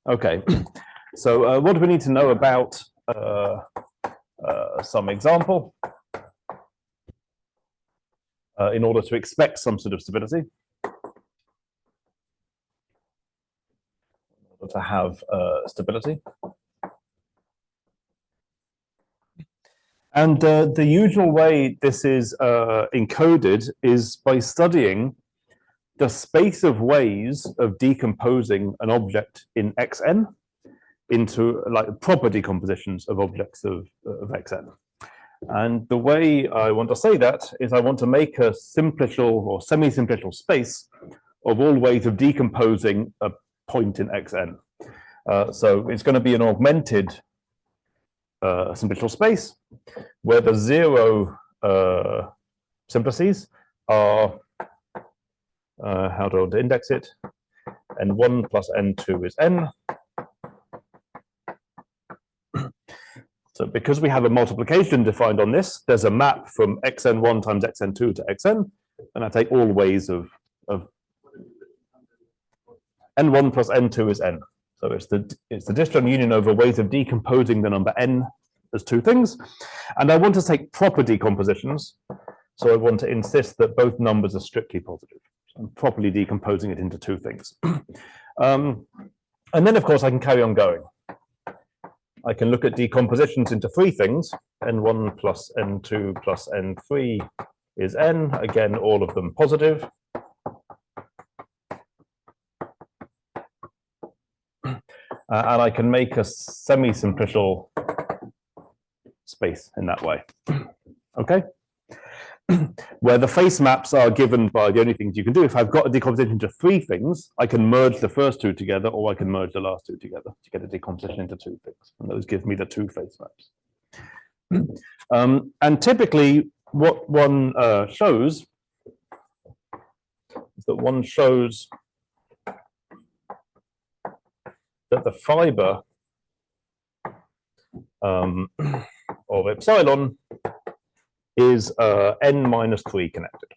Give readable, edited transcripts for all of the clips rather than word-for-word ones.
Okay, so what do we need to know about some example in order to expect some sort of stability? In order to have stability. And the usual way this is encoded is by studying the space of ways of decomposing an object in Xn into like proper decompositions of objects of Xn. And the way I want to say that is I want to make a simplicial or semi-simplicial space of all ways of decomposing a point in Xn. So it's going to be an augmented simplicial space where the zero simplices are, how to index it, n1 plus n2 is n. So because we have a multiplication defined on this, there's a map from xn1 times xn2 to xn, and I take all ways of n1 plus n2 is n. So it's the disjoint union over ways of decomposing the number n as two things. And I want to take proper decompositions. So I want to insist that both numbers are strictly positive. So I'm properly decomposing it into two things. And then, of course, I can carry on going. I can look at decompositions into three things. n1 plus n2 plus n3 is n. Again, all of them positive. And I can make a semi-simplicial space in that way. Okay? Where the face maps are given by the only things you can do. If I've got a decomposition into three things, I can merge the first two together, or I can merge the last two together to get a decomposition into two things. And those give me the two face maps. And typically, what one shows is that one shows that the fiber of epsilon is n minus 3 connected.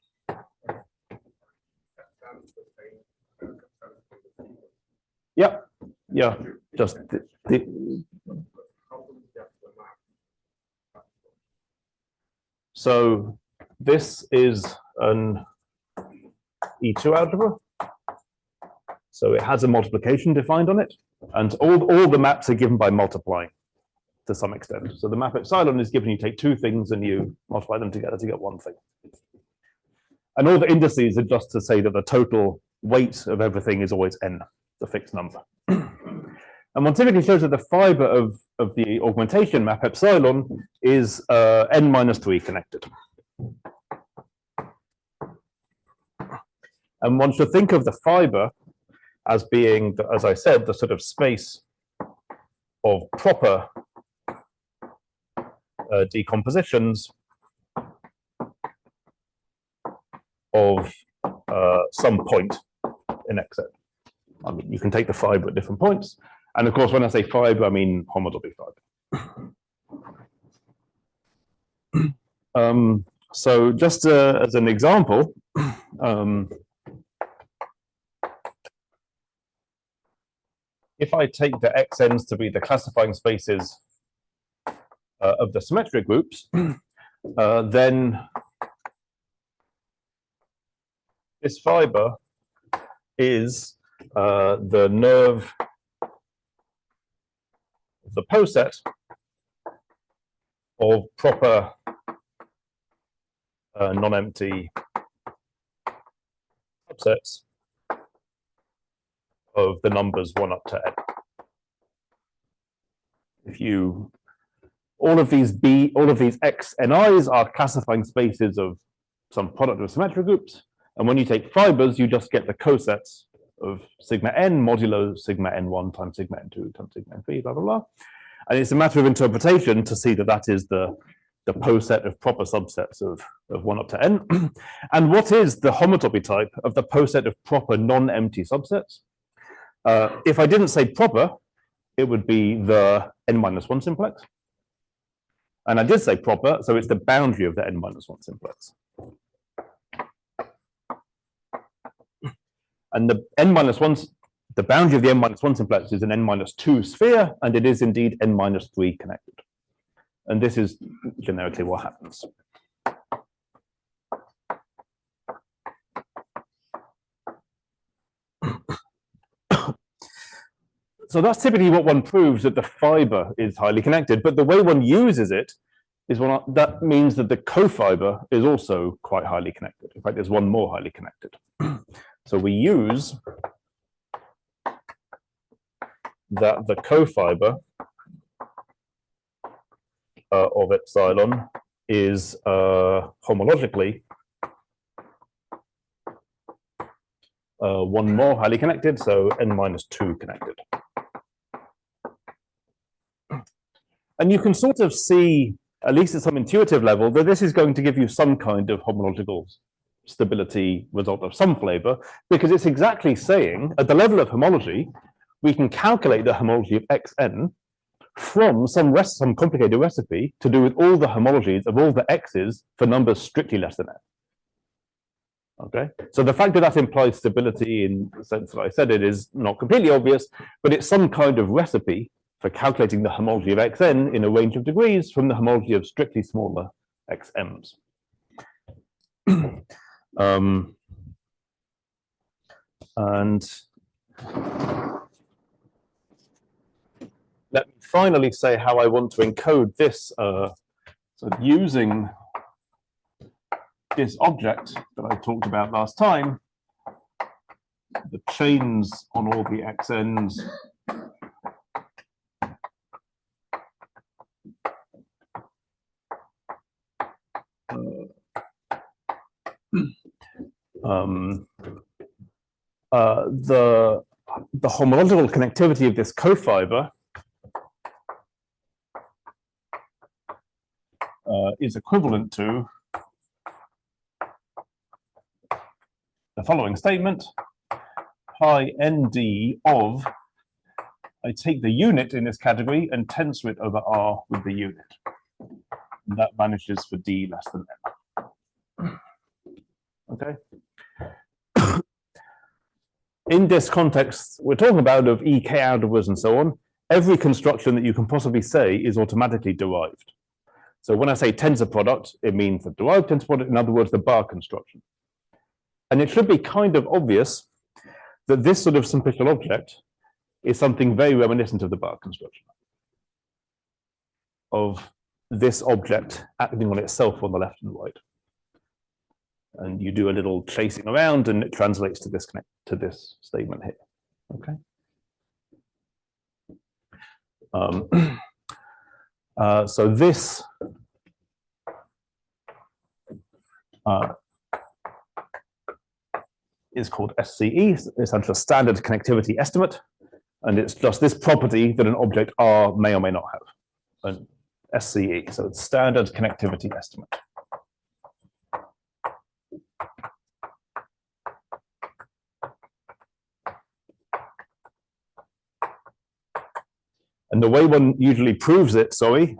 Yeah, yeah, just so this is an E2 algebra. So it has a multiplication defined on it, and all the maps are given by multiplying to some extent. So the map epsilon is given, you take two things and you multiply them together to get one thing. And all the indices are just to say that the total weight of everything is always n, the fixed number. And one typically shows that the fiber of the augmentation map epsilon is n minus 3 connected. And one should think of the fiber as being, as I said, the sort of space of proper decompositions of some point in Xn. I mean, you can take the fiber at different points. And of course, when I say fiber, I mean homological fiber. So just as an example, if I take the Xn's to be the classifying spaces of the symmetric groups, then this fiber is the nerve of the poset of proper non-empty subsets of the numbers 1 up to n. If you all of these x and i's are classifying spaces of some product of symmetric groups, and when you take fibers, you just get the cosets of sigma n modulo sigma n1 times sigma n2 times sigma n3, blah blah blah. And it's a matter of interpretation to see that that is the poset of proper subsets of 1 up to n. And what is the homotopy type of the poset of proper non-empty subsets? If I didn't say proper, it would be the n-1 simplex. And I did say proper, so it's the boundary of the n-1 simplex. And the n-1, the boundary of the n-1 simplex is an n-2 sphere, and it is indeed n-3 connected. And this is generically what happens. So that's typically what one proves, that the fiber is highly connected, but the way one uses it is that means that the cofiber is also quite highly connected. In fact, there's one more highly connected. So we use that the cofiber of epsilon is homologically one more highly connected, so n-2 connected. And you can sort of see, at least at some intuitive level, that this is going to give you some kind of homological stability result of some flavor, because it's exactly saying, at the level of homology, we can calculate the homology of xn from some complicated recipe to do with all the homologies of all the x's for numbers strictly less than n. Okay, so the fact that that implies stability in the sense that I said it is not completely obvious, but it's some kind of recipe for calculating the homology of xn in a range of degrees from the homology of strictly smaller xm's. And let me finally say how I want to encode this. So using this object that I talked about last time, the chains on all the xn's the homological connectivity of this cofiber is equivalent to the following statement: pi nd of, I take the unit in this category and tensor it over R with the unit. And that vanishes for d less than n. Okay. In this context, we're talking about of EK algebras and so on. Every construction that you can possibly say is automatically derived. So when I say tensor product, it means the derived tensor product, in other words, the bar construction. And it should be kind of obvious that this sort of simplicial object is something very reminiscent of the bar construction, of this object acting on itself on the left and right. And you do a little chasing around and it translates to this statement here. Okay. So this is called SCE. It's a standard connectivity estimate, and it's just this property that an object R may or may not have, an SCE. So it's standard connectivity estimate. And the way one usually proves it, sorry,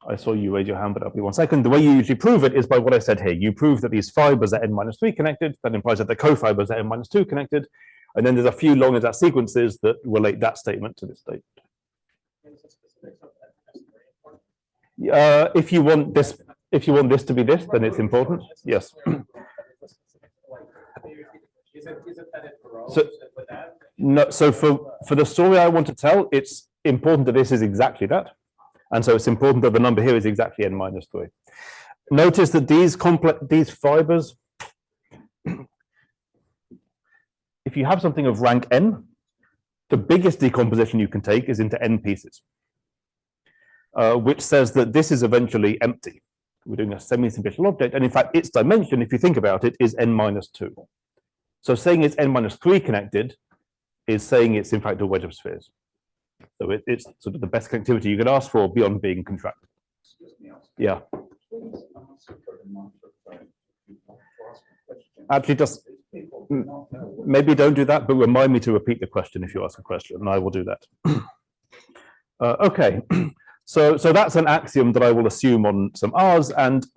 I saw you raise your hand, but I'll be 1 second. The way you usually prove it is by what I said here. You prove that these fibers are n-3 connected. That implies that the cofibers are n-2 connected. And then there's a few long exact sequences that relate that statement to this statement. If you want this to be this, then it's important. Yes. So, no, so for the story I want to tell, it's important that this is exactly that. And so it's important that the number here is exactly n-3. Notice that these fibers, if you have something of rank n, the biggest decomposition you can take is into n pieces, which says that this is eventually empty. We're doing a semi-simplicial object, and in fact, its dimension, if you think about it, is n-2. So saying it's n-3 connected is saying it's in fact a wedge of spheres. So it's sort of the best connectivity you could ask for beyond being contracted. Yeah. Actually, just maybe don't do that, but remind me to repeat the question if you ask a question, and I will do that. Okay. So that's an axiom that I will assume on some R's, and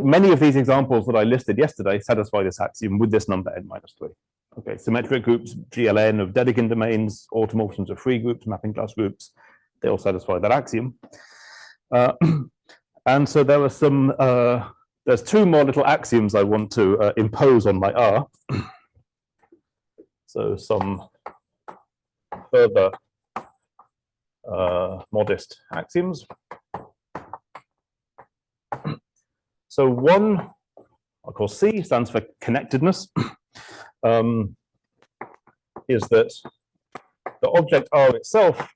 many of these examples that I listed yesterday satisfy this axiom with this number n-3. Okay, symmetric groups, GLN of Dedekind domains, automorphisms of free groups, mapping class groups, they all satisfy that axiom. And so there are some, there's two more little axioms I want to impose on my R. So some further modest axioms. So one, I call C, stands for connectedness, is that the object R itself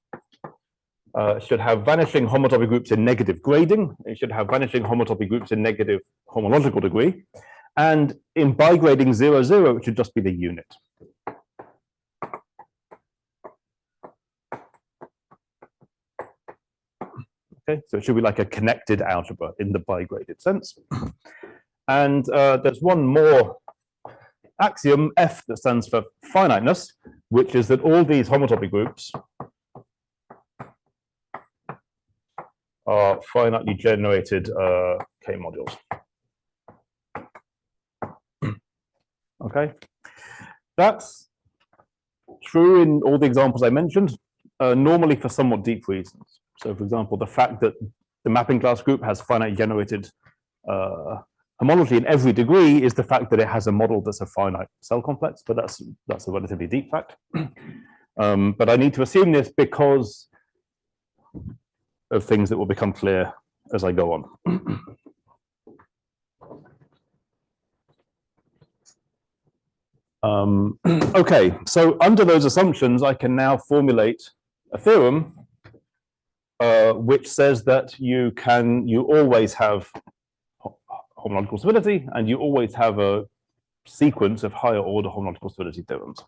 should have vanishing homotopy groups in negative grading. It should have vanishing homotopy groups in negative homological degree. And in bigrading 0, 0, it should just be the unit. Okay, so it should be like a connected algebra in the bigraded sense. And there's one more axiom, F, that stands for finiteness, which is that all these homotopy groups are finitely generated K modules. Okay, that's true in all the examples I mentioned, normally for somewhat deep reasons. So, for example, the fact that the mapping class group has finitely generated homology in every degree is the fact that it has a model that's a finite cell complex, but that's a relatively deep fact. But I need to assume this because of things that will become clear as I go on. Okay, so under those assumptions, I can now formulate a theorem which says that you always have homological stability, and you always have a sequence of higher order homological stability theorems.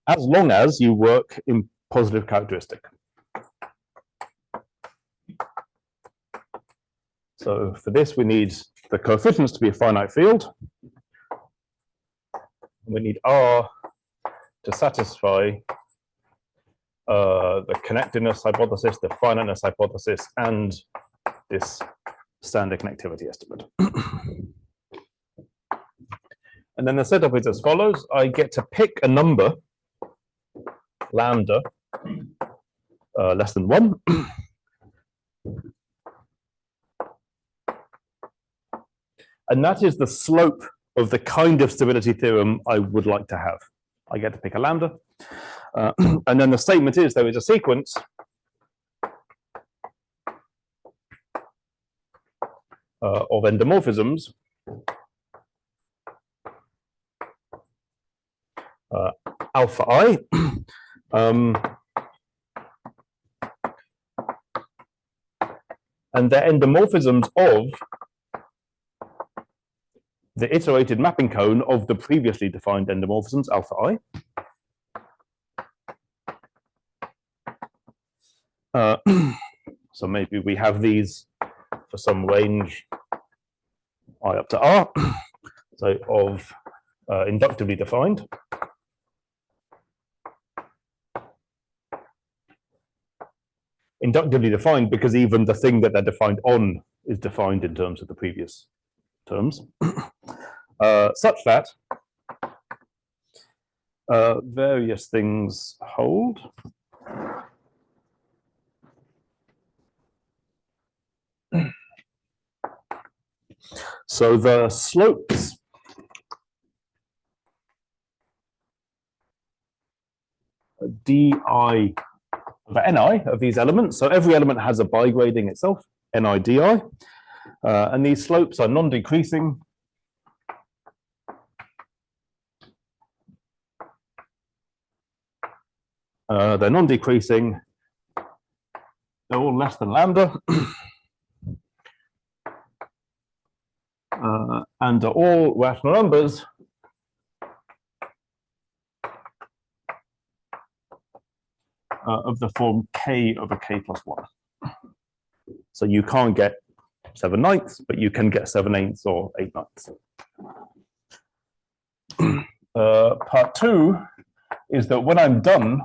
As long as you work in positive characteristic. So for this, we need the coefficients to be a finite field. We need R to satisfy the connectedness hypothesis, the finiteness hypothesis, and this standard connectivity estimate. And then the setup is as follows. I get to pick a number, lambda, less than 1. And that is the slope of the kind of stability theorem I would like to have. I get to pick a lambda. And then the statement is there is a sequence of endomorphisms alpha I, and they're endomorphisms of the iterated mapping cone of the previously defined endomorphisms alpha I. So maybe we have these for some range I up to R, so of inductively defined. Inductively defined because even the thing that they're defined on is defined in terms of the previous terms, such that various things hold. So the slopes di over ni of these elements, so every element has a bigrading itself, ni di, and these slopes are non-decreasing. They're non-decreasing, they're all less than lambda. And are all rational numbers of the form k over k plus 1. So you can't get 7/9, but you can get 7/8 or 8/9. Part 2 is that when I'm done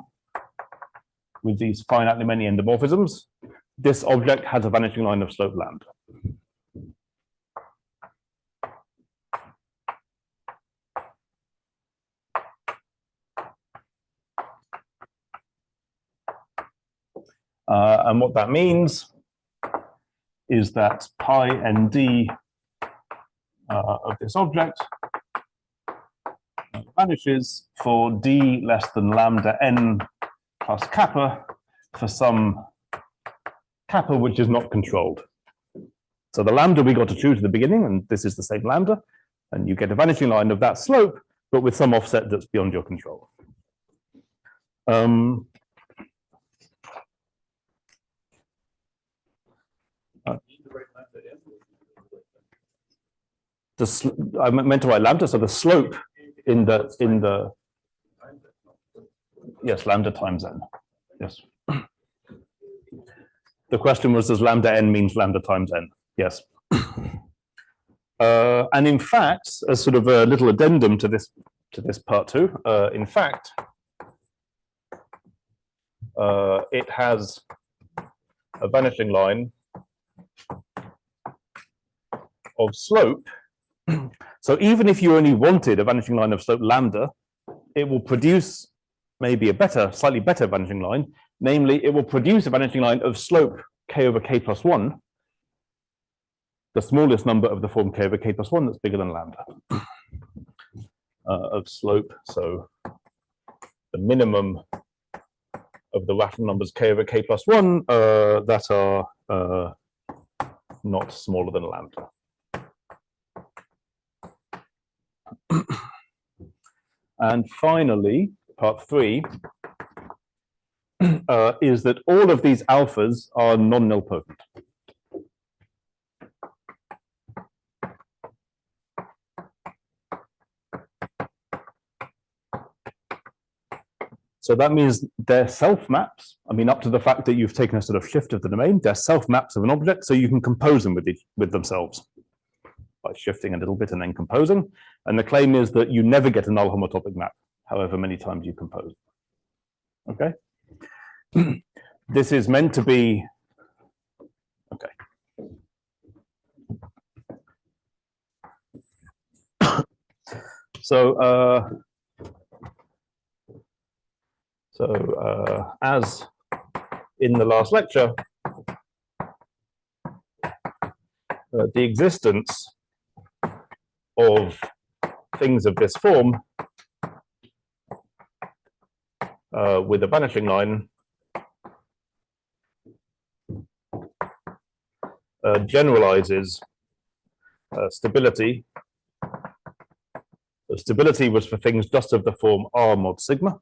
with these finitely many endomorphisms, this object has a vanishing line of slope lambda. And what that means is that pi nd of this object vanishes for d less than lambda n plus kappa for some kappa which is not controlled. So the lambda we got to choose at the beginning, and this is the same lambda, and you get a vanishing line of that slope, but with some offset that's beyond your control. I meant to write lambda, so the slope in the yes, lambda times n. Yes. The question was, does lambda n means lambda times n? Yes. And in fact, as sort of a little addendum to this part two, in fact, it has a vanishing line of slope. So even if you only wanted a vanishing line of slope lambda, it will produce maybe a better, slightly better vanishing line. Namely, it will produce a vanishing line of slope k over k plus 1, the smallest number of the form k over k plus 1 that's bigger than lambda of slope. So the minimum of the rational numbers k over k plus 1 that are not smaller than lambda. And finally, part 3 is that all of these alphas are non-nilpotent. So that means they're self-maps. I mean, up to the fact that you've taken a sort of shift of the domain, they're self-maps of an object, so you can compose them with themselves by shifting a little bit and then composing. And the claim is that you never get a null homotopic map, however many times you compose. Okay? This is meant to be, okay. So, as in the last lecture, the existence of things of this form with a vanishing line generalizes stability. So stability was for things just of the form R mod sigma.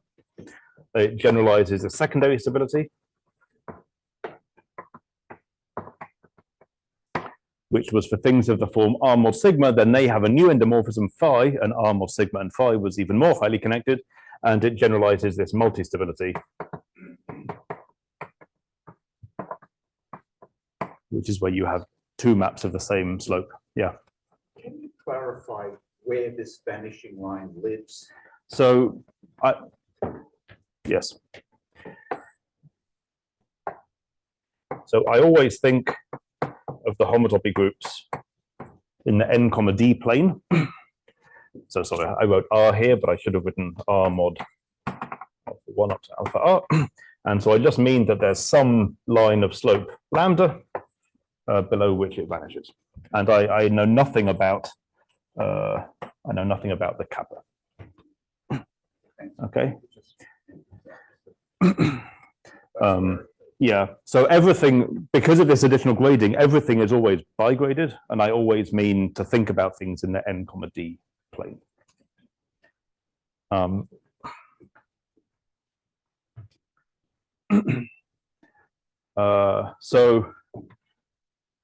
It generalizes a secondary stability, which was for things of the form R mod sigma. Then they have a new endomorphism phi, and R mod sigma and phi was even more highly connected, and it generalizes this multi-stability, which is where you have two maps of the same slope. Yeah. Can you clarify where this vanishing line lives? So, yes. So I always think of the homotopy groups in the n comma d plane. So sorry, I wrote R here, but I should have written R mod alpha 1 up to alpha R. And so I just mean that there's some line of slope lambda below which it vanishes. And I know nothing about the kappa. Okay. Yeah, so everything, because of this additional grading, everything is always bigraded, and I always mean to think about things in the n comma d plane. So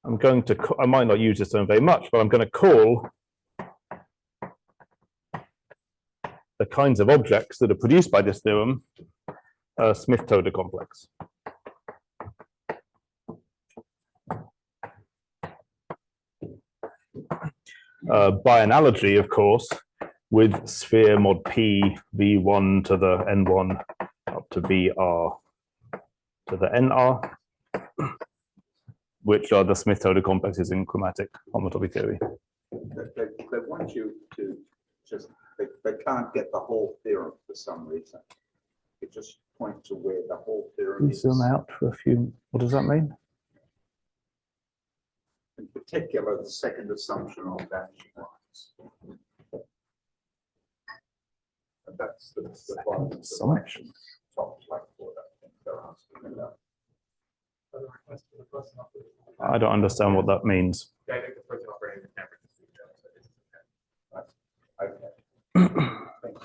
I'm going to, I might not use this term very much, but I'm going to call the kinds of objects that are produced by this theorem Smith-Toda complex. By analogy, of course, with sphere mod P V1 to the N1 up to VR to the NR, which are the Smith-Toda complexes in chromatic homotopy theory. They want you to just, they can't get the whole theorem for some reason. It just point to where the whole pyramid is. Zoom out for a few. What does that mean? In particular, the second assumption of vanishing lines. And that's the bottom Assumption. top blackboard, I think they're asking about. I don't understand what that means. Yeah, I think the person operating the camera can see that, so it's okay. Thank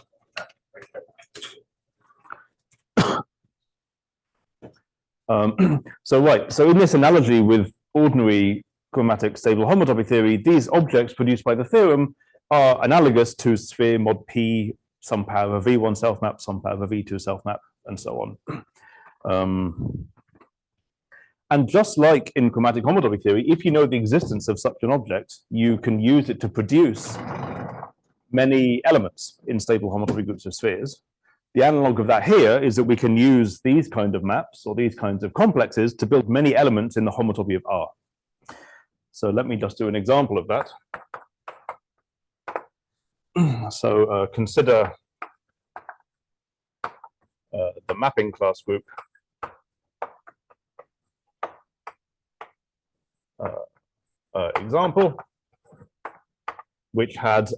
you. So in this analogy with ordinary chromatic stable homotopy theory, these objects produced by the theorem are analogous to sphere mod P, some power of V1 self-map, some power of V2 self-map, and so on. And just like in chromatic homotopy theory, if you know the existence of such an object, you can use it to produce many elements in stable homotopy groups of spheres. The analog of that here is that we can use these kind of maps or these kinds of complexes to build many elements in the homotopy of R. So let me just do an example of that. So consider the mapping class group example, which had so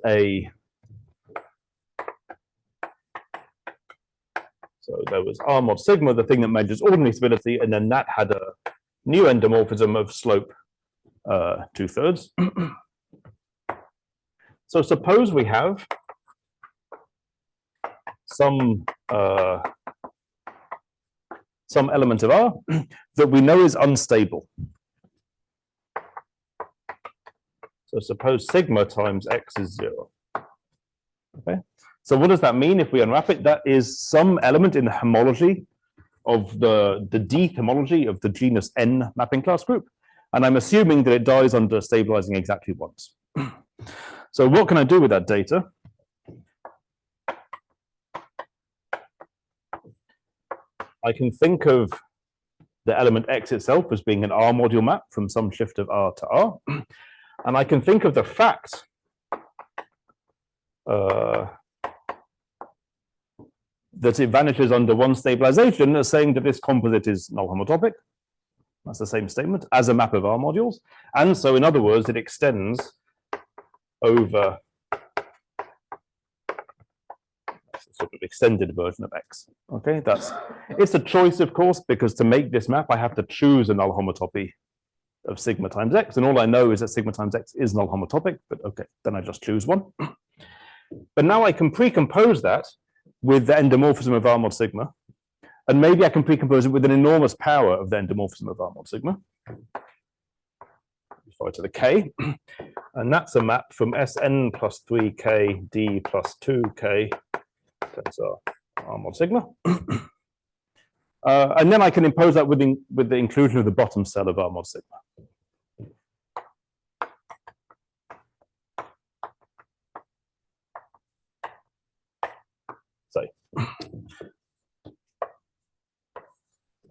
there was R mod sigma, the thing that measures ordinary stability, and then that had a new endomorphism of slope 2/3. So suppose we have some element of R that we know is unstable. So suppose sigma times x is 0. Okay. So what does that mean if we unwrap it? That is some element in the homology of the D homology of the genus N mapping class group. And I'm assuming that it dies under stabilizing exactly once. So what can I do with that data? I can think of the element X itself as being an R module map from some shift of R to R. And I can think of the fact that it vanishes under one stabilization as saying that this composite is null homotopic. That's the same statement as a map of R modules. And so, in other words, it extends over a sort of extended version of X. Okay, it's a choice, of course, because to make this map, I have to choose a null homotopy of sigma times X. And all I know is that sigma times X is null homotopic, but okay, then I just choose one. But now I can precompose that with the endomorphism of R mod sigma. And maybe I can precompose it with an enormous power of the endomorphism of R mod sigma. Refer to the K. And that's a map from Sn plus 3k d plus 2k times R mod sigma. And then I can impose that with the inclusion of the bottom cell of R mod sigma. So,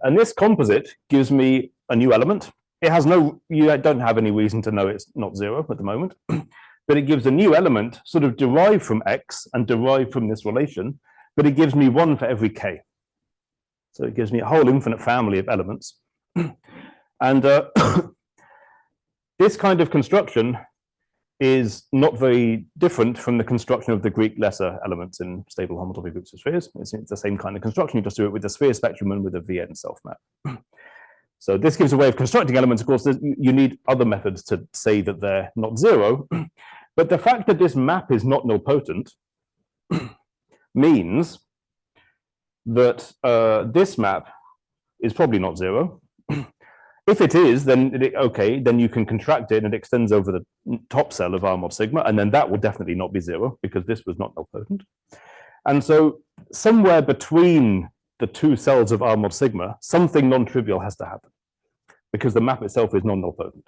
and this composite gives me a new element. It has you don't have any reason to know it's not 0 at the moment, but it gives a new element sort of derived from X and derived from this relation, but it gives me 1 for every K. So it gives me a whole infinite family of elements. And this kind of construction is not very different from the construction of the Greek lesser elements in stable homotopy groups of spheres. It's the same kind of construction. You just do it with the sphere spectrum and with a Vn self-map. So this gives a way of constructing elements. Of course, you need other methods to say that they're not 0. But the fact that this map is not nilpotent means that this map is probably not 0. If it is, then then you can contract it and it extends over the top cell of R mod sigma, and then that will definitely not be 0 because this was not nilpotent. And so somewhere between the two cells of R mod sigma, something non-trivial has to happen because the map itself is non-nilpotent.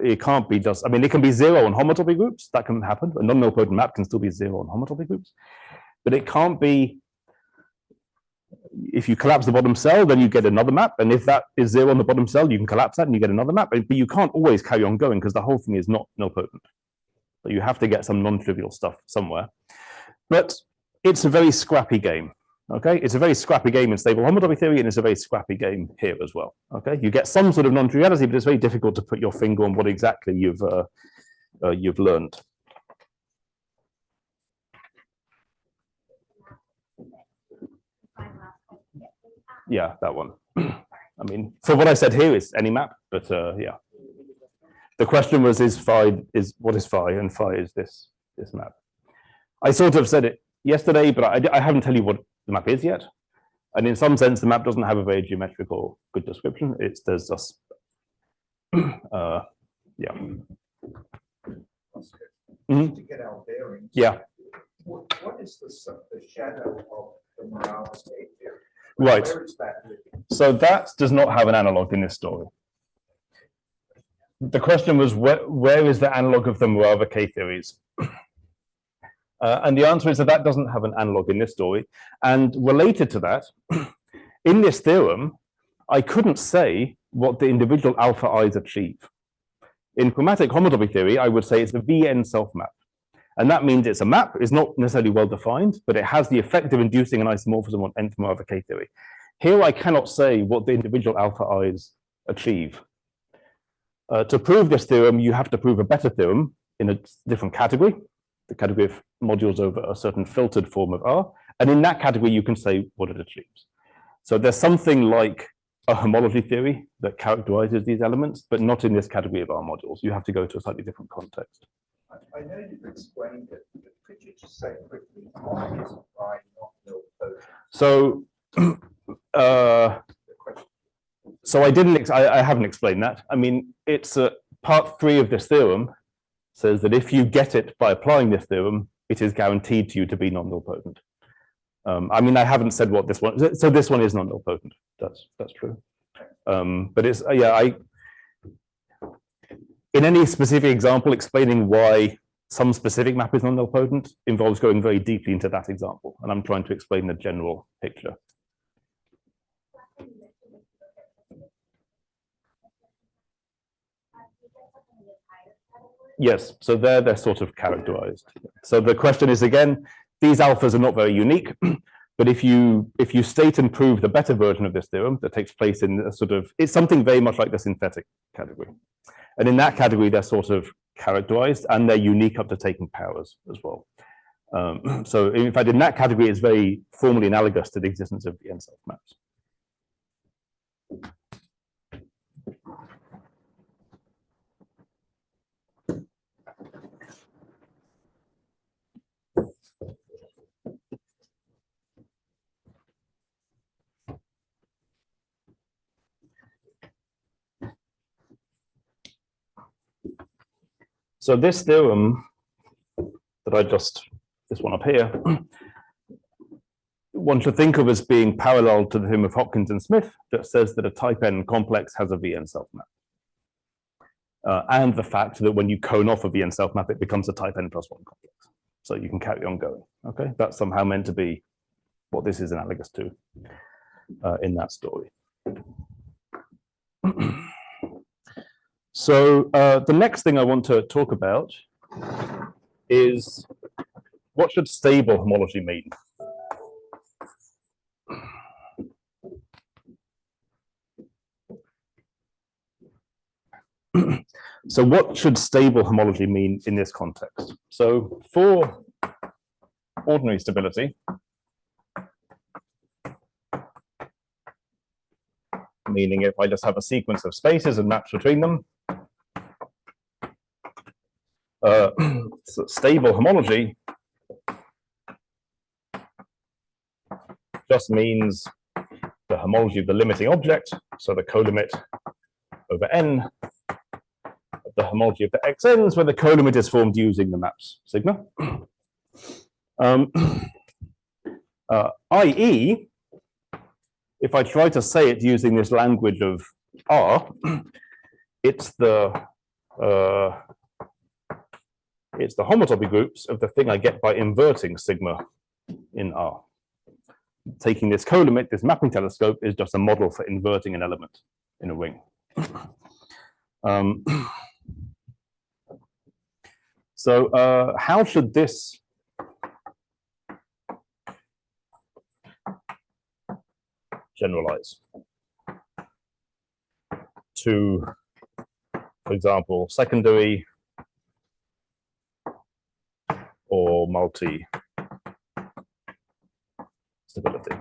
It can't be just, I mean, it can be 0 on homotopy groups, that can happen. A non-nilpotent map can still be 0 on homotopy groups, but it can't be. If you collapse the bottom cell, then you get another map. And if that is 0 on the bottom cell, you can collapse that and you get another map. But you can't always carry on going because the whole thing is not nilpotent. So you have to get some non-trivial stuff somewhere. But it's a very scrappy game. Okay, it's a very scrappy game in stable homotopy theory, and it's a very scrappy game here as well. Okay, you get some sort of non-triviality, but it's very difficult to put your finger on what exactly you've learned. Yeah, that one. I mean, for what I said here is any map, but yeah. The question was, what is phi, and phi is this map. I sort of said it yesterday, but I haven't tell you what the map is yet. And in some sense, the map doesn't have a very geometric or good description. There's just, yeah. To get our bearings. Yeah. What is the shadow of the Morales theory? Right. Where is that? So that does not have an analog in this story. The question was, where is the analog of the Morava K theories? And the answer is that doesn't have an analog in this story. And related to that, in this theorem, I couldn't say what the individual alpha i's achieve. In chromatic homotopy theory, I would say it's a VN self-map. And that means it's a map, it's not necessarily well defined, but it has the effect of inducing an isomorphism on nth Morava K theory. Here, I cannot say what the individual alpha i's achieve. To prove this theorem, you have to prove a better theorem in a different category, the category of modules over a certain filtered form of R. And in that category, you can say what it achieves. So there's something like a homology theory that characterizes these elements, but not in this category of R modules. You have to go to a slightly different context. I know you've explained it, but could you just say quickly why is phi not nilpotent? So, I haven't explained that. I mean, it's part 3 of this theorem says that if you get it by applying this theorem, it is guaranteed to you to be non-nilpotent. I mean, I haven't said what this one is. So this one is non-nilpotent. That's true. But it's in any specific example, explaining why some specific map is non-nilpotent involves going very deeply into that example. And I'm trying to explain the general picture. Yes, so they're sort of characterized. So the question is, again, these alphas are not very unique, but if you state and prove the better version of this theorem that takes place in a sort of, it's something very much like the synthetic category. And in that category, they're sort of characterized and they're unique up to taking powers as well. So in fact, in that category, it's very formally analogous to the existence of VN self-maps. So this theorem that this one up here, one should think of as being parallel to the theorem of Hopkins and Smith that says that a type n complex has a VN self-map. And the fact that when you cone off a VN self-map, it becomes a type n plus 1 complex. So you can carry on going, okay? That's somehow meant to be what this is analogous to in that story. So the next thing I want to talk about is what should stable homology mean? So what should stable homology mean in this context? So for ordinary stability, meaning if I just have a sequence of spaces and maps between them, so stable homology just means the homology of the limiting object, so the colimit over n of the homology of the xn's, where the colimit is formed using the maps sigma. I.e., if I try to say it using this language of R, it's the homotopy groups of the thing I get by inverting sigma in R. Taking this colimit, this mapping telescope, is just a model for inverting an element in a ring. So how should this generalize to, for example, secondary or multi stability.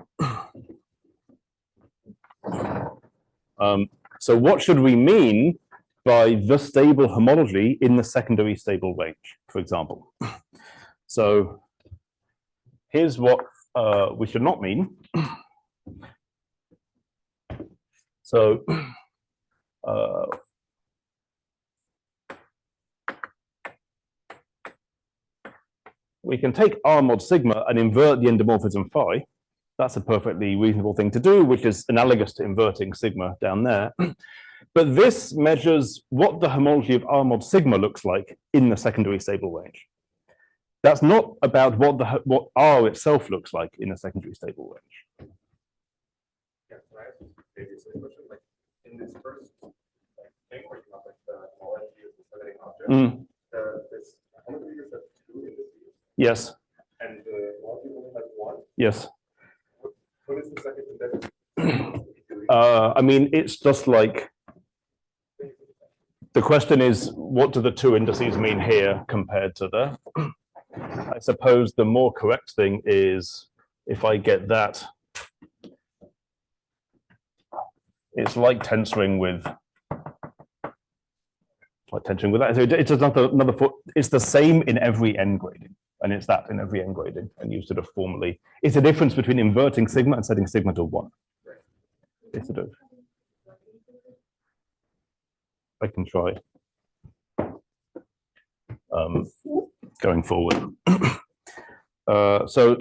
So what should we mean by the stable homology in the secondary stable range, for example? So here's what we should not mean. So we can take R mod sigma and invert the endomorphism phi. That's a perfectly reasonable thing to do, which is analogous to inverting sigma down there. But this measures what the homology of R mod sigma looks like in the secondary stable range. That's not about what R itself looks like in a secondary stable range. Yeah, can I ask you maybe a silly question? Like in this first thing where you have like the homology of the limiting object, this how many figures have 2 indices? Yes. And the homology only has 1? Yes. What is the second index? I mean, it's just like the question is, what do the 2 indices mean here compared to the? I suppose the more correct thing is if I get that, it's like tensoring with that. So it's another foot. It's the same in every n grading, and it's that in every n grading, and you sort of formally. It's a difference between inverting sigma and setting sigma to 1. It's sort of. I can try. Going forward. So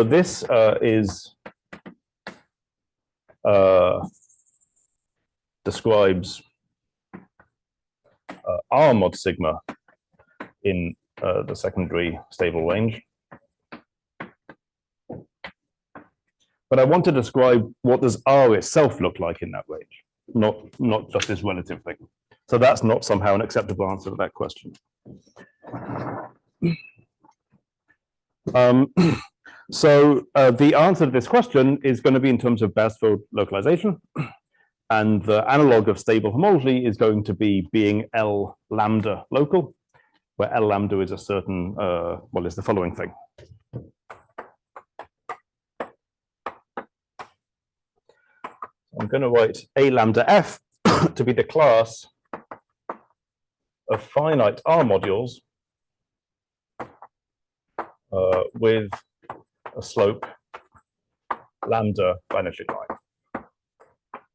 this is describes R mod sigma in the secondary stable range. But I want to describe what does R itself look like in that range, not just this relative thing. So that's not somehow an acceptable answer to that question. So the answer to this question is going to be in terms of Basfield localization. And the analog of stable homology is going to be being L lambda local, where L lambda is a certain, well, is the following thing. I'm going to write A lambda F to be the class of finite R modules with a slope lambda vanishing line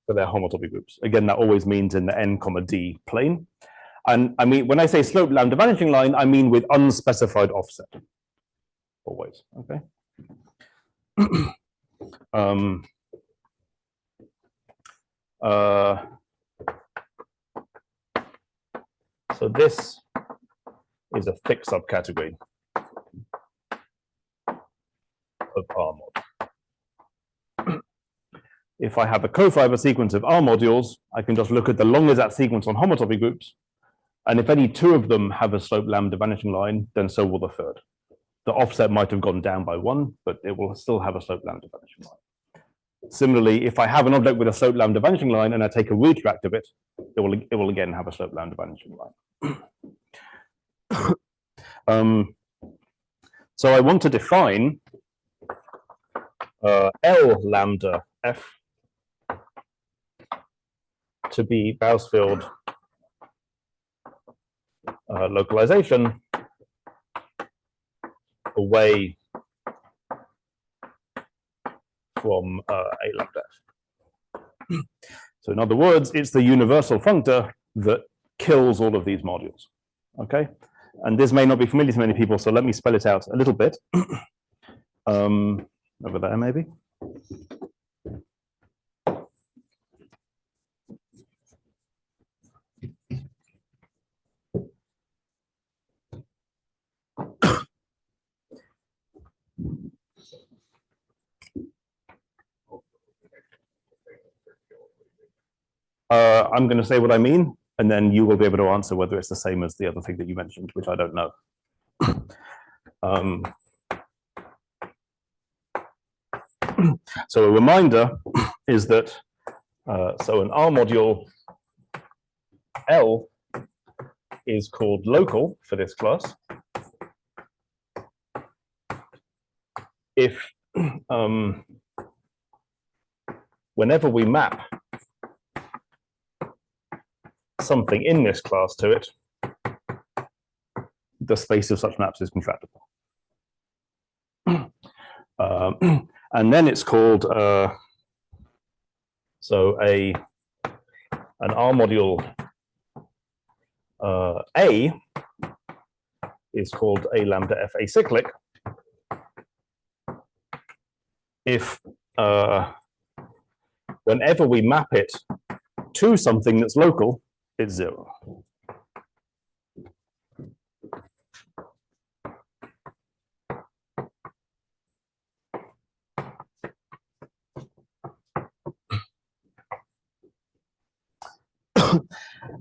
for their homotopy groups. Again, that always means in the n, d plane. And I mean, when I say slope lambda vanishing line, I mean with unspecified offset. Always, okay? So this is a thick subcategory of R mod. If I have a cofiber sequence of R modules, I can just look at the Long-Lizard sequence on homotopy groups. And if any 2 of them have a slope lambda vanishing line, then so will the third. The offset might have gone down by 1, but it will still have a slope lambda vanishing line. Similarly, if I have an object with a slope lambda vanishing line and I take a retract of it, it will again have a slope lambda vanishing line. So I want to define L lambda F to be Bausfield localization away from A lambda F. So in other words, it's the universal functor that kills all of these modules, okay? And this may not be familiar to many people, so let me spell it out a little bit. Over there, maybe. I'm going to say what I mean, and then you will be able to answer whether it's the same as the other thing that you mentioned, which I don't know. So a reminder is that, so an R module L is called local for this class if whenever we map something in this class to it, the space of such maps is contractible. And then it's called, so an R module A is called A lambda F acyclic if whenever we map it to something that's local, it's 0.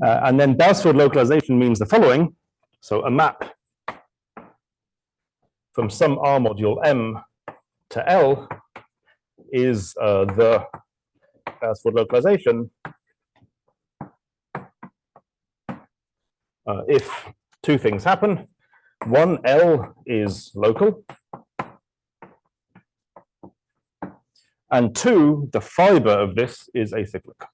And then Beresford localization means the following. So a map from some R module M to L is the Beresford localization if two things happen. One, L is local. And two, the fiber of this is acyclic.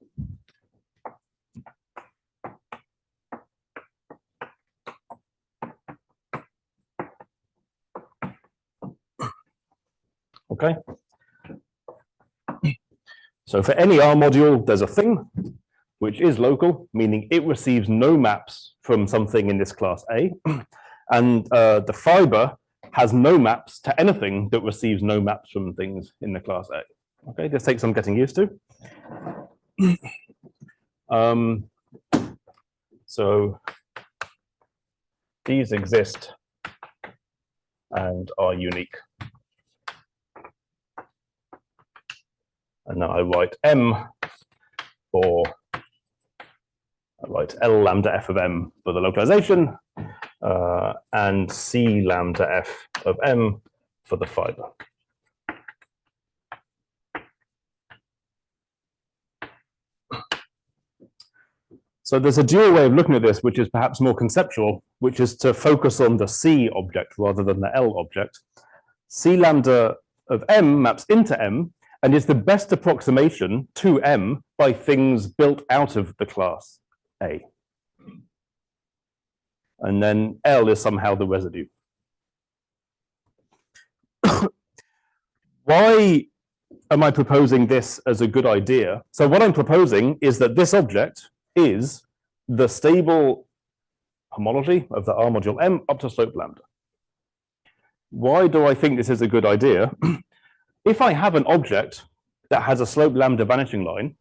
Okay. So for any R module, there's a thing which is local, meaning it receives no maps from something in this class A. And the fiber has no maps to anything that receives no maps from things in the class A. Okay, this takes some getting used to. So these exist and are unique. And now I write M for, I write L lambda F of M for the localization, and C lambda F of M for the fiber. So there's a dual way of looking at this, which is perhaps more conceptual, which is to focus on the C object rather than the L object. C lambda of M maps into M, and is the best approximation to M by things built out of the class A. And then L is somehow the residue. Why am I proposing this as a good idea? So what I'm proposing is that this object is the stable homology of the R module M up to slope lambda. Why do I think this is a good idea? If I have an object that has a slope lambda vanishing line,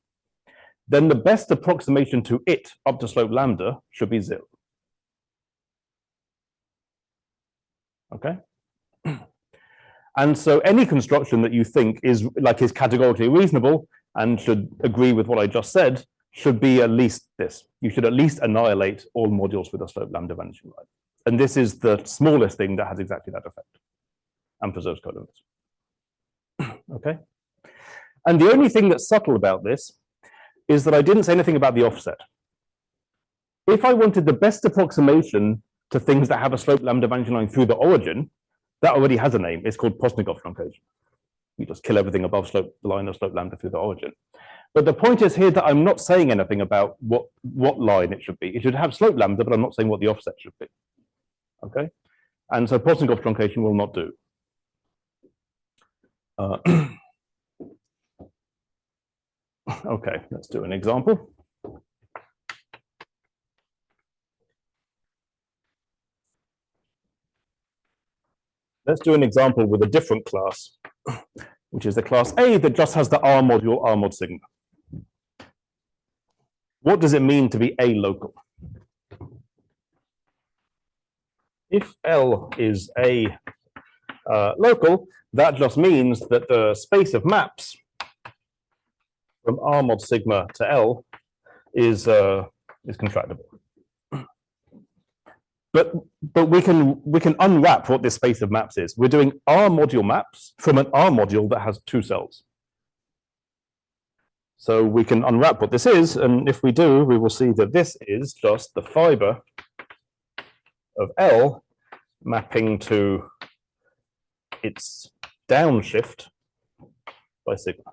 then the best approximation to it up to slope lambda should be 0. Okay? And so any construction that you think is categorically reasonable and should agree with what I just said should be at least this. You should at least annihilate all modules with a slope lambda vanishing line. And this is the smallest thing that has exactly that effect and preserves colimits. Okay? And the only thing that's subtle about this is that I didn't say anything about the offset. If I wanted the best approximation to things that have a slope lambda vanishing line through the origin, that already has a name. It's called Postnikov truncation. You just kill everything above the line of slope lambda through the origin. But the point is here that I'm not saying anything about what line it should be. It should have slope lambda, but I'm not saying what the offset should be. Okay? And so Postnikov truncation will not do. Okay, let's do an example. Let's do an example with a different class, which is the class A that just has the R module R mod sigma. What does it mean to be A local? If L is A local, that just means that the space of maps from R mod sigma to L is contractible. but we can unwrap what this space of maps is. We're doing R module maps from an R module that has 2 cells. So we can unwrap what this is, and if we do, we will see that this is just the fiber of L mapping to its downshift by sigma.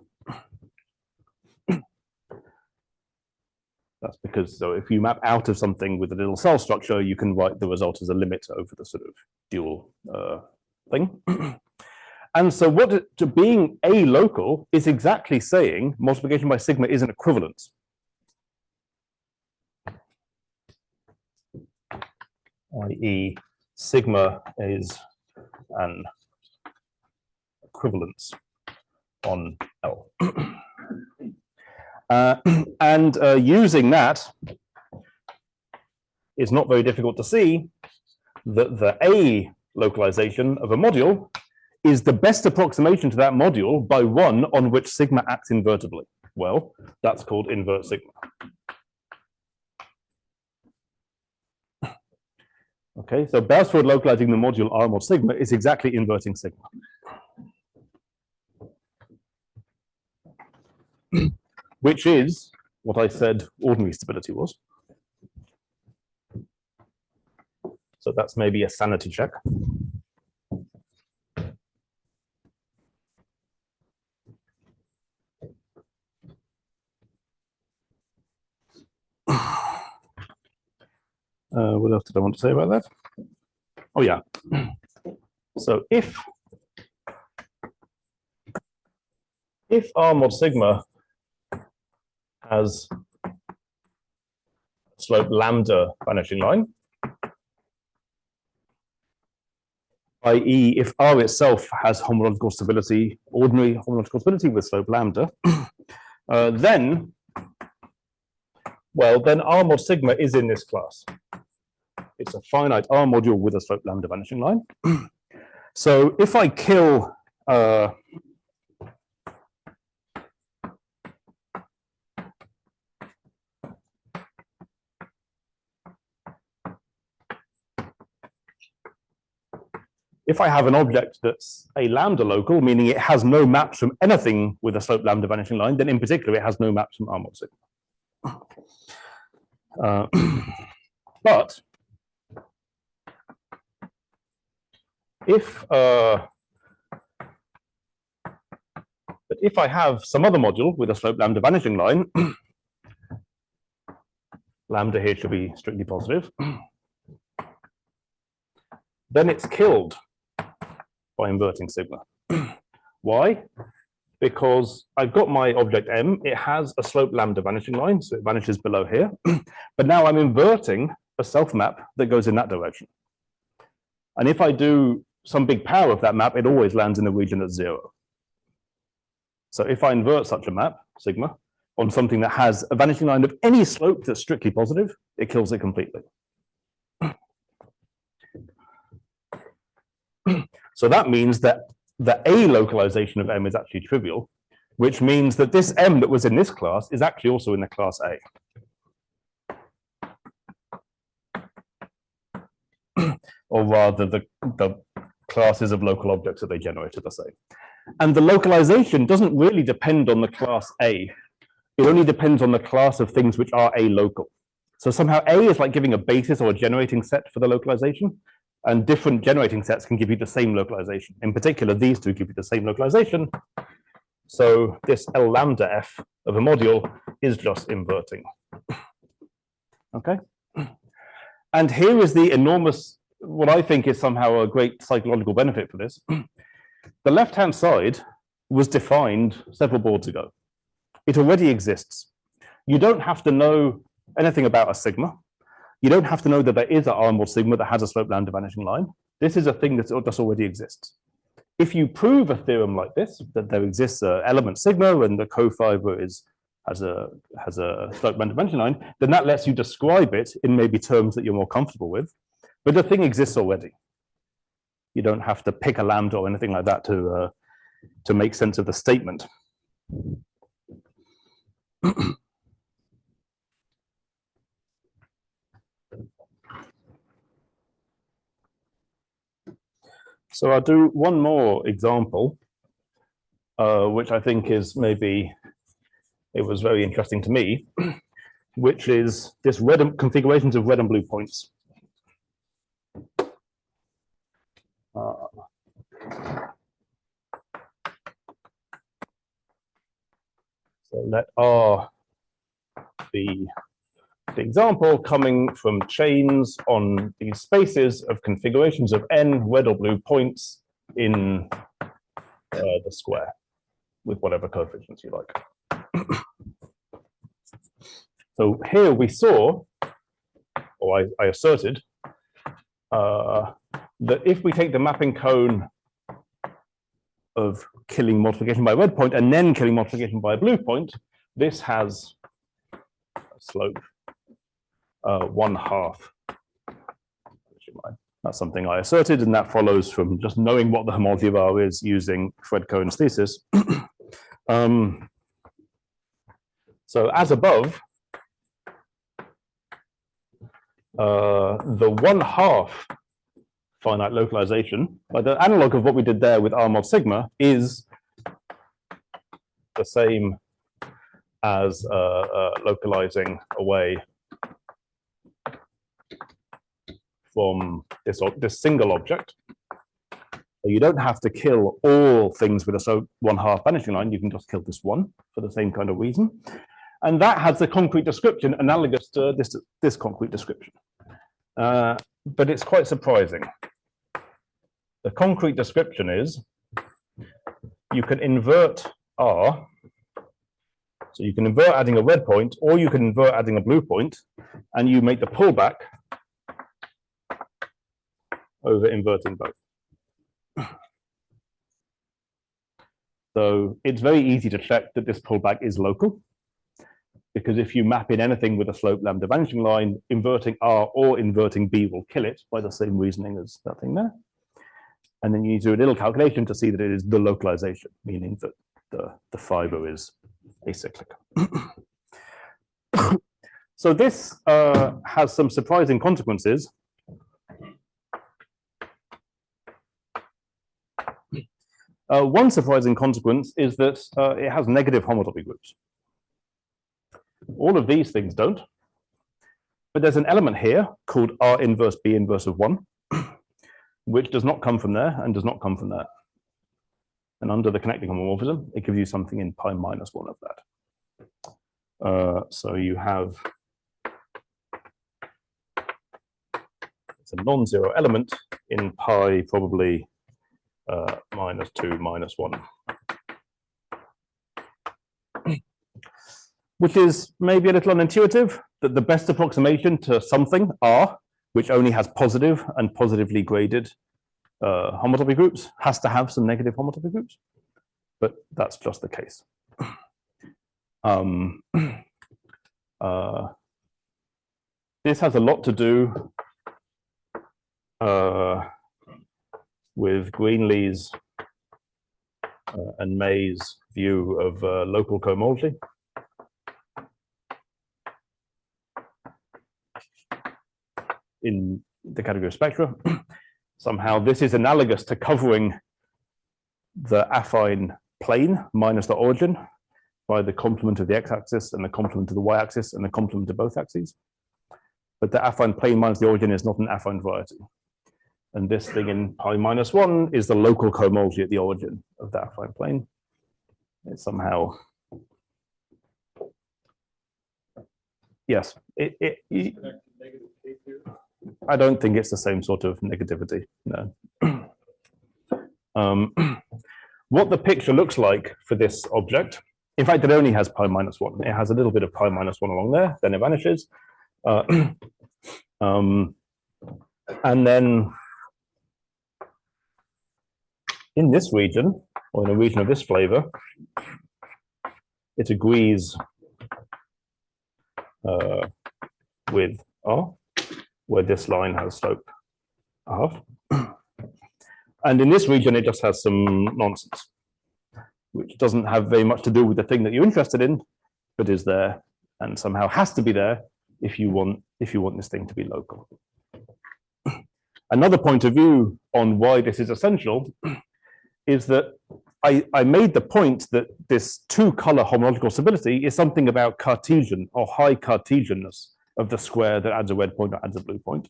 That's because, so if you map out of something with a little cell structure, you can write the result as a limit over the sort of dual thing. And so being a-local is exactly saying multiplication by sigma is an equivalence. I.e. sigma is an equivalence on L. And using that, it's not very difficult to see that the A localization of a module is the best approximation to that module by one on which sigma acts invertibly. Well, that's called invert sigma. Okay, so Beresford localizing the module R mod sigma is exactly inverting sigma. Which is what I said ordinary stability was. So that's maybe a sanity check. What else did I want to say about that? Oh yeah. So if R mod sigma has slope lambda vanishing line, i.e. if R itself has homological stability, ordinary homological stability with slope lambda, then R mod sigma is in this class. It's a finite R module with a slope lambda vanishing line. So if I kill if I have an object that's a lambda local, meaning it has no maps from anything with a slope lambda vanishing line, then in particular it has no maps from R mod sigma. But if I have some other module with a slope lambda vanishing line, lambda here should be strictly positive, then it's killed by inverting sigma. Why? Because I've got my object M, it has a slope lambda vanishing line, so it vanishes below here, but now I'm inverting a self map that goes in that direction. And if I do some big power of that map, it always lands in the region at 0. So if I invert such a map, sigma, on something that has a vanishing line of any slope that's strictly positive, it kills it completely. So that means that the A localization of M is actually trivial, which means that this M that was in this class is actually also in the class A. Or rather, the classes of local objects that they generate are the same. And the localization doesn't really depend on the class A. It only depends on the class of things which are A local. So somehow A is like giving a basis or a generating set for the localization, and different generating sets can give you the same localization. In particular, these two give you the same localization. So this L lambda F of a module is just inverting. Okay? And here is the enormous, what I think is somehow a great psychological benefit for this. The left-hand side was defined several boards ago. It already exists. You don't have to know anything about a sigma. You don't have to know that there is an R mod sigma that has a slope lambda vanishing line. This is a thing that just already exists. If you prove a theorem like this, that there exists an element sigma and the co-fiber has a slope lambda vanishing line, then that lets you describe it in maybe terms that you're more comfortable with. But the thing exists already. You don't have to pick a lambda or anything like that to make sense of the statement. So I'll do one more example, which I think is maybe, it was very interesting to me, which is this configurations of red and blue points. So let R be the example coming from chains on these spaces of configurations of n red or blue points in the square with whatever coefficients you like. So here we saw, or I asserted, that if we take the mapping cone of killing multiplication by a red point and then killing multiplication by a blue point, this has a slope 1/2. That's something I asserted, and that follows from just knowing what the homology of R is using Fred Cohen's thesis. So as above, the 1/2 finite localization, the analog of what we did there with R mod sigma, is the same as localizing away from this single object. So you don't have to kill all things with a 1/2 vanishing line. You can just kill this one for the same kind of reason. And that has a concrete description analogous to this concrete description. But it's quite surprising. The concrete description is you can invert R. So you can invert adding a red point, or you can invert adding a blue point, and you make the pullback over inverting both. So it's very easy to check that this pullback is local, because if you map in anything with a slope lambda vanishing line, inverting R or inverting B will kill it by the same reasoning as that thing there. And then you need to do a little calculation to see that it is the localization, meaning that the fiber is acyclic. So this has some surprising consequences. One surprising consequence is that it has negative homotopy groups. All of these things don't. But there's an element here called R inverse B inverse of 1, which does not come from there and does not come from there. And under the connecting homomorphism, it gives you something in pi minus 1 of that. So you have, it's a non-zero element in pi probably minus 2 minus 1. Which is maybe a little unintuitive, that the best approximation to something, R, which only has positive and positively graded homotopy groups, has to have some negative homotopy groups, but that's just the case. This has a lot to do with Greenlee's and May's view of local cohomology. In the category of spectra. Somehow this is analogous to covering the affine plane minus the origin by the complement of the x-axis and the complement of the y-axis and the complement of both axes. But the affine plane minus the origin is not an affine variety. And this thing in pi minus 1 is the local cohomology at the origin of the affine plane. It's somehow, yes, I don't think it's the same sort of negativity, no. What the picture looks like for this object, in fact, it only has pi minus 1. It has a little bit of pi minus 1 along there, then it vanishes. And then in this region, or in a region of this flavor, it agrees with R, where this line has slope 1/2. And in this region, it just has some nonsense, which doesn't have very much to do with the thing that you're interested in, but is there and somehow has to be there if you want this thing to be local. Another point of view on why this is essential is that I made the point that this two-color homological stability is something about Cartesian or high Cartesianness of the square that adds a red point or adds a blue point.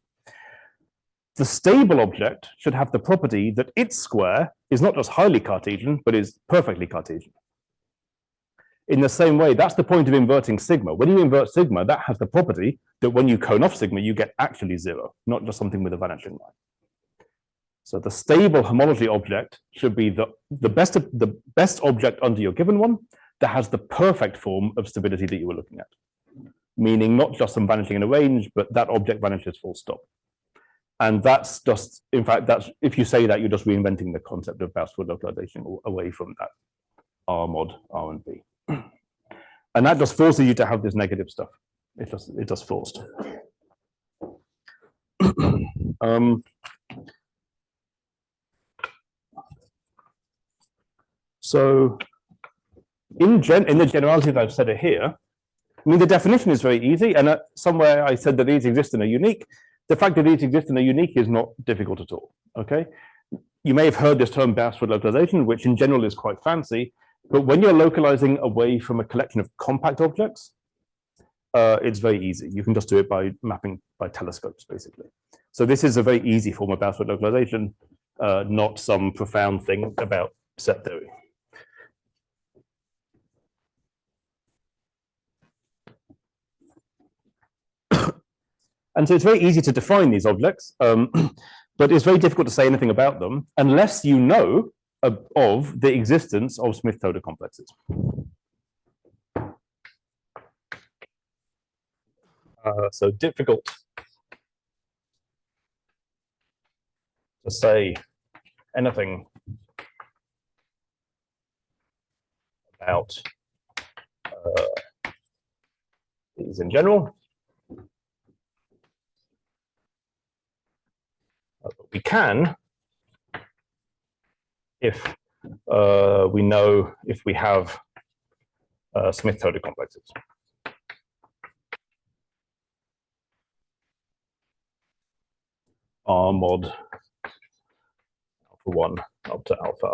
The stable object should have the property that its square is not just highly Cartesian, but is perfectly Cartesian. In the same way, that's the point of inverting sigma. When you invert sigma, that has the property that when you cone off sigma, you get actually zero, not just something with a vanishing line. So the stable homology object should be the best object under your given one that has the perfect form of stability that you were looking at. Meaning not just some vanishing in a range, but that object vanishes full stop. And that's just, in fact, that's if you say that, you're just reinventing the concept of Boustead localization away from that R mod R and B. And that just forces you to have this negative stuff. It's just forced. So in the generality that I've said it here, I mean, the definition is very easy, and somewhere I said that these exist and are unique. The fact that these exist and are unique is not difficult at all, okay? You may have heard this term Boustead localization, which in general is quite fancy, but when you're localizing away from a collection of compact objects, it's very easy. You can just do it by mapping by telescopes, basically. So this is a very easy form of Boustead localization, not some profound thing about set theory. And so it's very easy to define these objects, but it's very difficult to say anything about them unless you know of the existence of Smith-Toda complexes. So difficult to say anything about these in general. We can if we know if we have Smith-Toda complexes. R mod alpha 1 up to alpha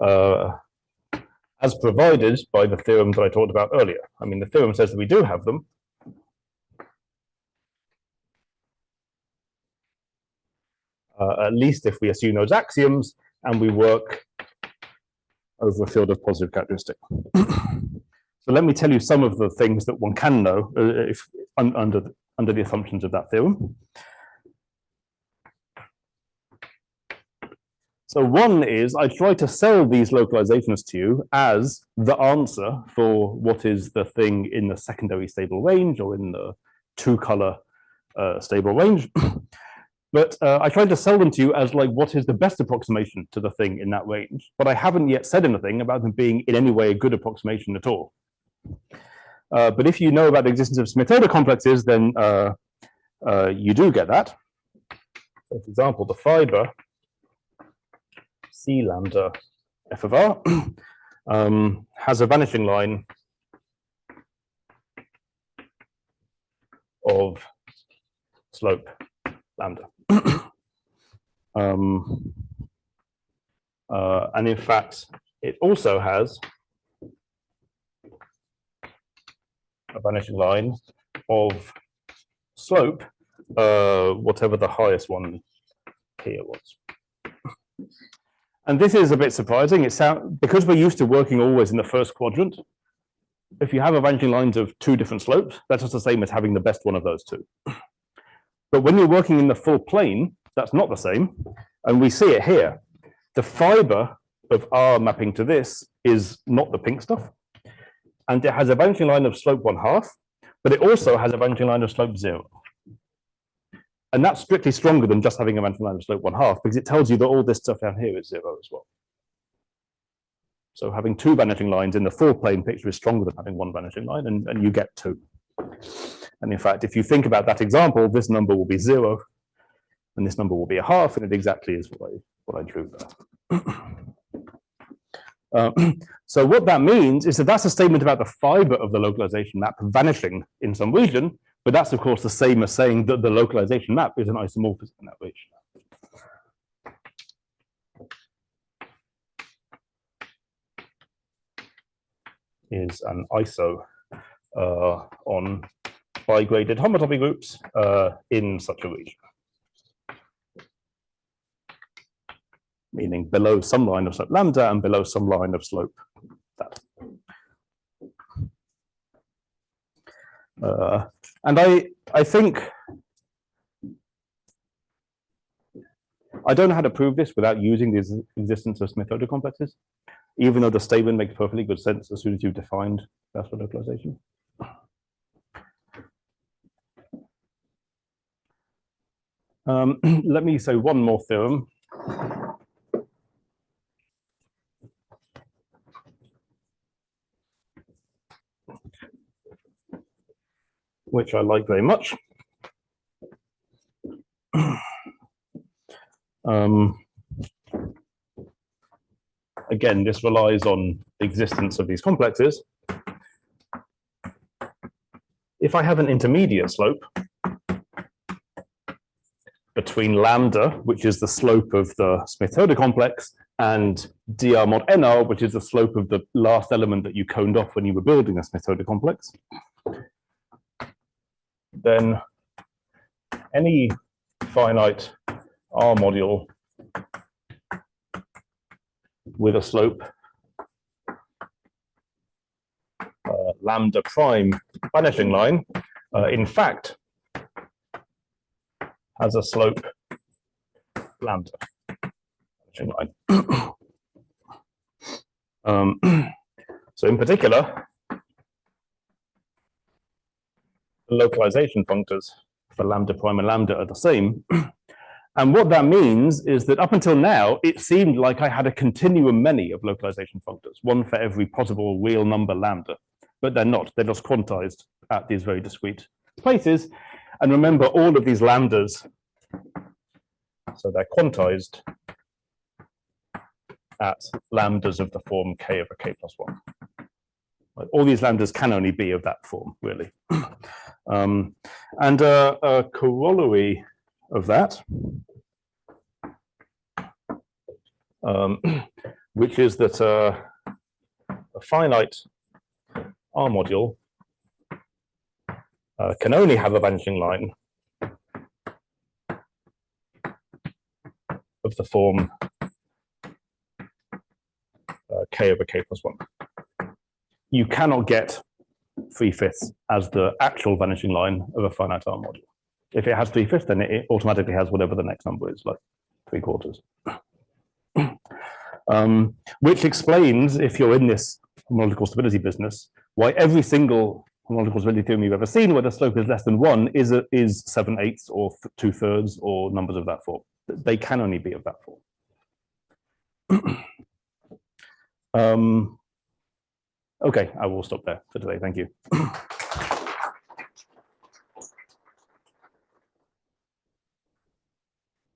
r, as provided by the theorem that I talked about earlier. I mean, the theorem says that we do have them. At least if we assume those axioms and we work over a field of positive characteristic. So let me tell you some of the things that one can know if under the assumptions of that theorem. So one is I try to sell these localizations to you as the answer for what is the thing in the secondary stable range or in the two-color stable range. But I tried to sell them to you as like what is the best approximation to the thing in that range. But I haven't yet said anything about them being in any way a good approximation at all. But if you know about the existence of Smith-Toda complexes, then you do get that. So for example, the fiber C lambda f of r has a vanishing line of slope lambda. And in fact, it also has a vanishing line of slope, whatever the highest one here was. And this is a bit surprising. Because we're used to working always in the first quadrant, if you have a vanishing lines of two different slopes, that's just the same as having the best one of those two. But when you're working in the full plane, that's not the same. And we see it here. The fiber of R mapping to this is not the pink stuff. And it has a vanishing line of slope 1/2, but it also has a vanishing line of slope 0. And that's strictly stronger than just having a vanishing line of slope 1/2 because it tells you that all this stuff down here is 0 as well. So having two vanishing lines in the full plane picture is stronger than having one vanishing line, and you get two. And in fact, if you think about that example, this number will be 0, and this number will be 1/2, and it exactly is what I drew there. So what that means is that that's a statement about the fiber of the localization map vanishing in some region, but that's of course the same as saying that the localization map is an isomorphism in that region. is an ISO on bigraded homotopy groups in such a region, meaning below some line of slope lambda and below some line of slope that. And I think I don't know how to prove this without using the existence of Smith-Oda complexes, even though the statement makes perfectly good sense as soon as you've defined classical localization. Let me say one more theorem. Which I like very much. Again, this relies on the existence of these complexes. If I have an intermediate slope between lambda, which is the slope of the Smith-Oda complex, and dr mod nr, which is the slope of the last element that you coned off when you were building a Smith-Oda complex, then any finite R module with a slope lambda prime vanishing line, in fact, has a slope lambda vanishing line. So in particular, the localization functors for lambda prime and lambda are the same. And what that means is that up until now, it seemed like I had a continuum many of localization functors, one for every possible real number lambda, but they're not. They're just quantized at these very discrete places. And remember, all of these lambdas, so they're quantized at lambdas of the form k over k plus 1. All these lambdas can only be of that form, really. And a corollary of that, which is that a finite R module can only have a vanishing line of the form k over k plus 1. You cannot get 3/5 as the actual vanishing line of a finite R module. If it has 3/5, then it automatically has whatever the next number is, like 3/4. Which explains, if you're in this homological stability business, why every single homological stability theorem you've ever seen where the slope is less than 1 is 7/8 or 2/3 or numbers of that form. They can only be of that form. Okay, I will stop there for today. Thank you.